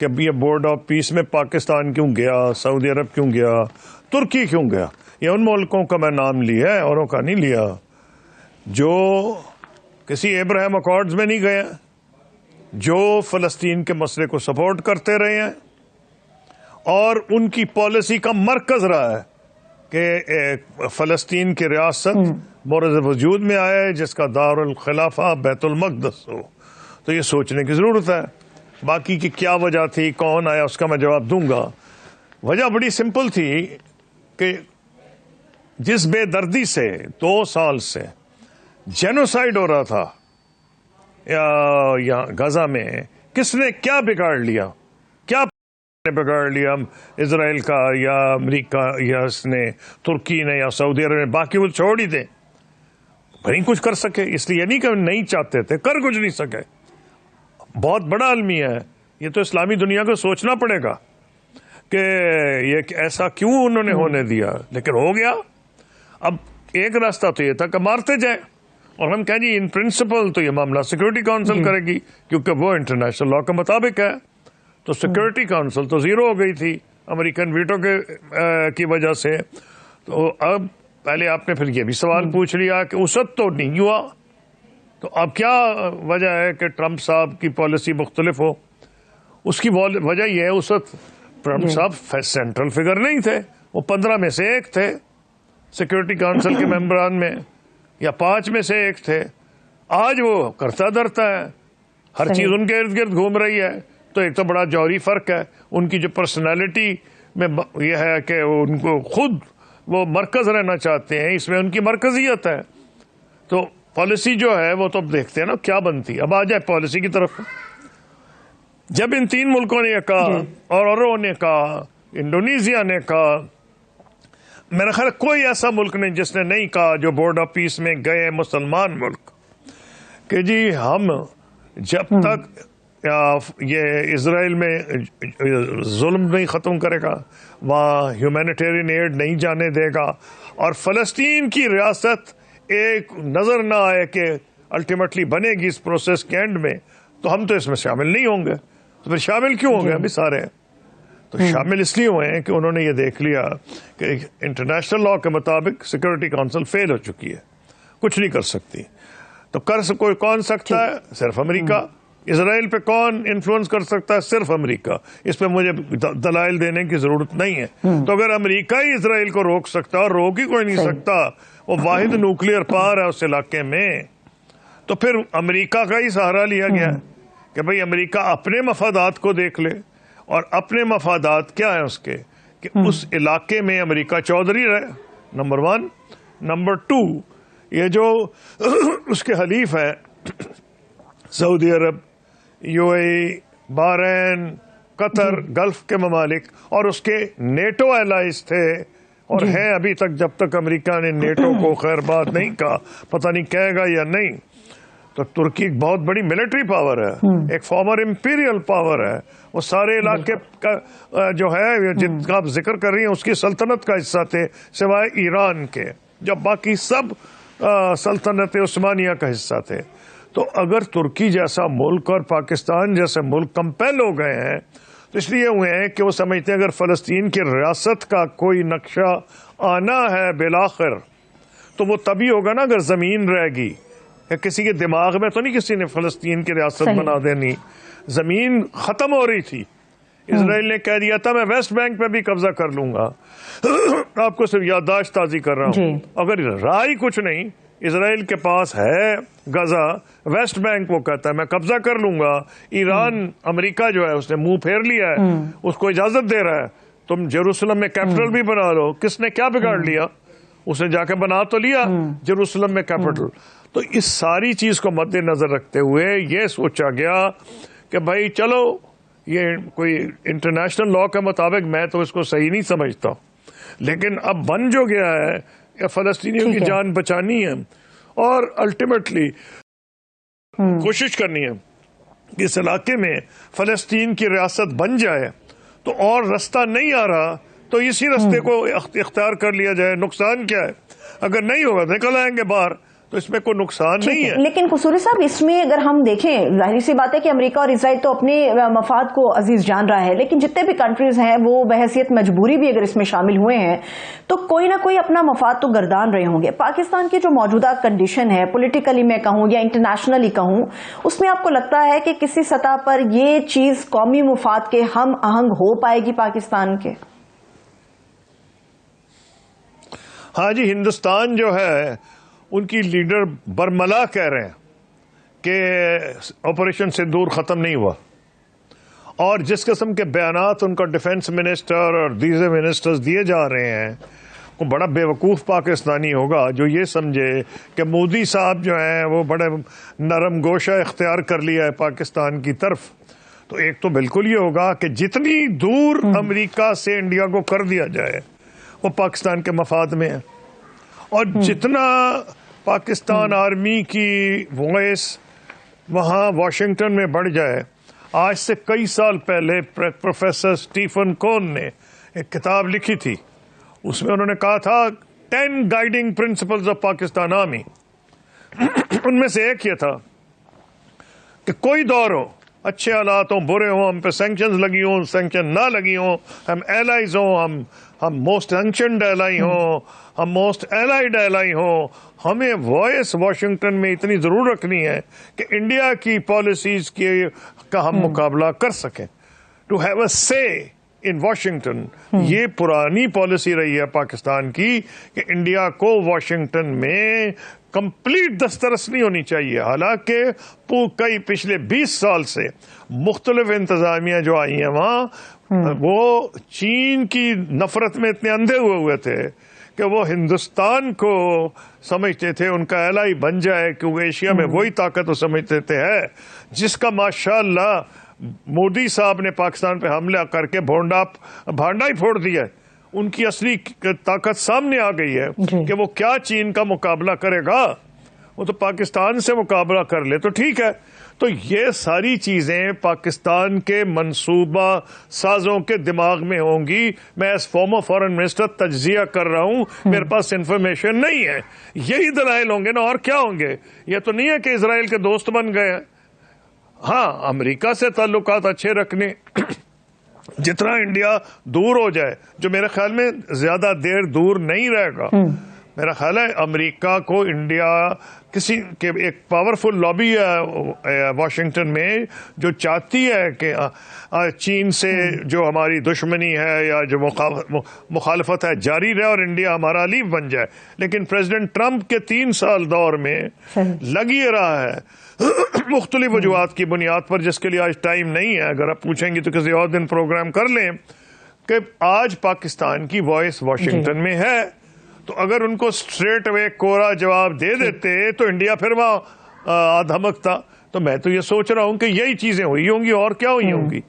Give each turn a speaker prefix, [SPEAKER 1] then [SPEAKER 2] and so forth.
[SPEAKER 1] کہ یہ board of peace میں پاکستان کیوں گیا، سعودی عرب کیوں گیا، ترکی کیوں گیا. یہ ان ملکوں کا میں نام لیا ہے، اوروں کا نہیں لیا، جو کسی ابراہیم اکارڈز میں نہیں گئے، جو فلسطین کے مسئلے کو سپورٹ کرتے رہے ہیں، اور ان کی پالیسی کا مرکز رہا ہے کہ فلسطین کی ریاست مورد وجود میں آئے جس کا دارالخلافہ بیت المقدس ہو. تو یہ سوچنے کی ضرورت ہے. باقی کی کیا وجہ تھی، کون آیا، اس کا میں جواب دوں گا. وجہ بڑی سمپل تھی کہ جس بے دردی سے 2 سال سے جینوسائیڈ ہو رہا تھا یا غزہ میں، کس نے کیا بگاڑ لیا، کیا بگاڑ لیا اسرائیل کا یا امریکہ یا اس نے ترکی نے یا سعودی عرب نے. باقی وہ چھوڑ ہی دیں، نہیں کچھ کر سکے. اس لیے نہیں کہ نہیں چاہتے تھے، کر کچھ نہیں سکے. بہت بڑا المیہ ہے یہ. تو اسلامی دنیا کو سوچنا پڑے گا کہ یہ ایسا کیوں انہوں نے ہونے دیا، لیکن ہو گیا. اب ایک راستہ تو یہ تھا کہ مارتے جائیں، اور ہم کہیں جی ان پرنسپل تو یہ معاملہ سیکورٹی کونسل کرے گی، کیونکہ وہ انٹرنیشنل لا کے مطابق ہے. تو سیکورٹی کونسل تو زیرو ہو گئی تھی امریکن ویٹو کی وجہ سے. تو اب پہلے آپ نے پھر یہ بھی سوال پوچھ لیا کہ اسد تو نہیں ہوا، تو اب کیا وجہ ہے کہ ٹرمپ صاحب کی پالیسی مختلف ہو؟ اس کی وجہ یہ ہے اسد ٹرمپ صاحب سینٹرل فگر نہیں تھے، وہ 15 میں سے ایک تھے سیکورٹی کونسل کے ممبران میں، یا 5 میں سے ایک تھے. آج وہ کرتا دھرتا ہے، ہر چیز ان کے ارد گرد گھوم رہی ہے. تو ایک تو بڑا جوہری فرق ہے ان کی جو پرسنالٹی میں، یہ ہے کہ ان کو خود وہ مرکز رہنا چاہتے ہیں، اس میں ان کی مرکزیت ہے. تو پالیسی جو ہے وہ تو اب دیکھتے ہیں نا کیا بنتی. اب آ جائے پالیسی کی طرف. جب ان 3 ملکوں نے یہ کہا، اور نے کہا، انڈونیزیا نے کہا، میرا خیال کوئی ایسا ملک نہیں جس نے نہیں کہا، جو بورڈ آف پیس میں گئے مسلمان ملک، کہ جی ہم جب تک یہ اسرائیل میں ظلم نہیں ختم کرے گا، وہاں ہیومینیٹیرین ایڈ نہیں جانے دے گا، اور فلسطین کی ریاست ایک نظر نہ آئے کہ الٹیمیٹلی بنے گی اس پروسیس کے اینڈ میں، تو ہم تو اس میں شامل نہیں ہوں گے. تو پھر شامل کیوں ہوں گے ابھی سارے؟ تو شامل اس لیے ہوئے ہیں کہ انہوں نے یہ دیکھ لیا کہ انٹرنیشنل لا کے مطابق سیکورٹی کونسل فیل ہو چکی ہے، کچھ نہیں کر سکتی. تو کون سکتا ہے؟ صرف امریکہ. اسرائیل پہ کون انفلوئنس کر سکتا ہے؟ صرف امریکہ. اس پہ مجھے دلائل دینے کی ضرورت نہیں ہے. تو اگر امریکہ ہی اسرائیل کو روک سکتا، اور روک ہی کوئی نہیں سکتا، وہ واحد نیوکلیئر پاور ہے اس علاقے میں، تو پھر امریکہ کا ہی سہارا لیا گیا کہ بھئی امریکہ اپنے مفادات کو دیکھ لے. اور اپنے مفادات کیا ہیں اس کے؟ کہ اس علاقے میں امریکہ چودھری رہے، نمبر 1. نمبر 2، یہ جو اس کے حلیف ہیں سعودی عرب، یو اے ای، بحرین، قطر، گلف کے ممالک، اور اس کے نیٹو الائز تھے اور ہیں ابھی تک. جب تک امریکہ نے نیٹو کو خیر بات نہیں کہا، پتہ نہیں کہے گا یا نہیں. تو ترکی ایک بہت بڑی ملٹری پاور ہے، ایک فارمر امپیریل پاور ہے. وہ سارے علاقے کا جو ہے جن کا آپ ذکر کر رہی ہیں اس کی سلطنت کا حصہ تھے، سوائے ایران کے، جب باقی سب سلطنت عثمانیہ کا حصہ تھے. تو اگر ترکی جیسا ملک اور پاکستان جیسے ملک کمپیل ہو گئے ہیں، تو اس لیے ہوئے ہیں کہ وہ سمجھتے ہیں اگر فلسطین کی ریاست کا کوئی نقشہ آنا ہے بالآخر، تو وہ تبھی ہوگا نا اگر زمین رہے گی. کسی کے دماغ میں تو نہیں کسی نے فلسطین کی ریاست بنا دینی. زمین ختم ہو رہی تھی. اسرائیل نے کہہ دیا تھا میں ویسٹ بینک پہ بھی قبضہ کر لوں گا. آپ کو صرف یادداشت تازی کر رہا ہوں. اگر رہا ہی کچھ نہیں، اسرائیل کے پاس ہے غزہ، ویسٹ بینک وہ کہتا ہے میں قبضہ کر لوں گا. ایران، امریکہ جو ہے اس نے منہ پھیر لیا ہے، اس کو اجازت دے رہا ہے تم جیروسلم میں کیپٹل بھی بنا لو. کس نے کیا بگاڑ لیا؟ اس نے جا کے بنا تو لیا جیروسلم میں کیپٹل. تو اس ساری چیز کو مد نظر رکھتے ہوئے یہ سوچا گیا کہ بھائی چلو یہ کوئی انٹرنیشنل لا کے مطابق میں تو اس کو صحیح نہیں سمجھتا، لیکن اب بن جو گیا ہے فلسطینیوں کی جان بچانی ہے، اور الٹیمیٹلی کوشش کرنی ہے کہ اس علاقے میں فلسطین کی ریاست بن جائے. تو اور رستہ نہیں آ رہا تو اسی رستے کو اختیار کر لیا جائے. نقصان کیا ہے؟ اگر نہیں ہوگا نکل آئیں گے باہر. تو اس میں کوئی نقصان نہیں ہے.
[SPEAKER 2] لیکن قصوری صاحب اس میں اگر ہم دیکھیں ظاہر سی بات ہے کہ امریکہ اور اسرائیل تو اپنے مفاد کو عزیز جان رہا ہے، لیکن جتنے بھی کنٹریز ہیں وہ بحیثیت مجبوری بھی اگر اس میں شامل ہوئے ہیں تو کوئی نہ کوئی اپنا مفاد تو گردان رہے ہوں گے. پاکستان کی جو موجودہ کنڈیشن ہے پولیٹیکلی میں کہوں یا انٹرنیشنلی کہوں، اس میں آپ کو لگتا ہے کہ کسی سطح پر یہ چیز قومی مفاد کے ہم آہنگ ہو پائے گی پاکستان کے؟
[SPEAKER 1] ہاں جی، ہندوستان جو ہے ان کی لیڈر برملا کہہ رہے ہیں کہ آپریشن سندور ختم نہیں ہوا، اور جس قسم کے بیانات ان کا ڈیفنس منسٹر اور دیگر منسٹرز دیے جا رہے ہیں، وہ بڑا بے وقوف پاکستانی ہوگا جو یہ سمجھے کہ مودی صاحب جو ہیں وہ بڑے نرم گوشہ اختیار کر لیا ہے پاکستان کی طرف. تو ایک تو بالکل یہ ہوگا کہ جتنی دور امریکہ سے انڈیا کو کر دیا جائے وہ پاکستان کے مفاد میں ہے، اور جتنا پاکستان آرمی کی وائس وہاں واشنگٹن میں بڑھ جائے. آج سے کئی سال پہلے پروفیسر اسٹیفن کون نے ایک کتاب لکھی تھی، اس میں انہوں نے کہا تھا 10 guiding principles of Pakistan army. ان میں سے ایک یہ تھا کہ کوئی دور ہو، اچھے حالات ہوں برے ہوں، ہم پہ سینکشنز لگی ہوں سینکشن نہ لگی ہوں، ہم ایلائز ہوں، ہم موسٹ اینشنٹ ایلائی ہوں، ہم موسٹ ایلائڈ ایلائی ہوں، ہمیں وائس واشنگٹن میں اتنی ضرور رکھنی ہے کہ انڈیا کی پالیسیز کا ہم مقابلہ کر سکیں. ٹو ہیو اے سے ان واشنگٹن. یہ پرانی پالیسی رہی ہے پاکستان کی کہ انڈیا کو واشنگٹن میں کمپلیٹ دسترس نہیں ہونی چاہیے. حالانکہ کئی پچھلے 20 سال سے مختلف انتظامیہ جو آئی ہیں وہاں، وہ چین کی نفرت میں اتنے اندھے ہوئے تھے کہ وہ ہندوستان کو سمجھتے تھے ان کا ایلائی بن جائے، کیونکہ ایشیا میں وہی طاقت وہ سمجھتے تھے ہے جس کا ماشاءاللہ مودی صاحب نے پاکستان پہ حملہ کر کے بھانڈا ہی پھوڑ دیا ہے. ان کی اصلی طاقت سامنے آ گئی ہے کہ وہ کیا چین کا مقابلہ کرے گا، وہ تو پاکستان سے مقابلہ کر لے تو ٹھیک ہے. تو یہ ساری چیزیں پاکستان کے منصوبہ سازوں کے دماغ میں ہوں گی. میں ایز فارمر فارن منسٹر تجزیہ کر رہا ہوں، میرے پاس انفارمیشن نہیں ہے. یہی دلائل ہوں گے نا، اور کیا ہوں گے؟ یہ تو نہیں ہے کہ اسرائیل کے دوست بن گئے ہیں. ہاں، امریکہ سے تعلقات اچھے رکھنے، جتنا انڈیا دور ہو جائے، جو میرے خیال میں زیادہ دیر دور نہیں رہے گا. میرا خیال ہے امریکہ کو انڈیا کسی کے ایک پاورفل لابی ہے واشنگٹن میں جو چاہتی ہے کہ چین سے جو ہماری دشمنی ہے یا جو مخالفت ہے جاری رہے اور انڈیا ہمارا حلیف بن جائے. لیکن پریزیڈنٹ ٹرمپ کے 3 سال دور میں لگ ہی رہا ہے مختلف وجوہات کی بنیاد پر، جس کے لیے آج ٹائم نہیں ہے. اگر آپ پوچھیں گے تو کسی اور دن پروگرام کر لیں کہ آج پاکستان کی وائس واشنگٹن میں ہے. تو اگر ان کو اسٹریٹ اوے کورا جواب دے دیتے تو انڈیا پھر وہاں دھمکتا. تو میں تو یہ سوچ رہا ہوں کہ یہی چیزیں ہوئی ہوں گی، اور کیا ہوئی ہوں گی.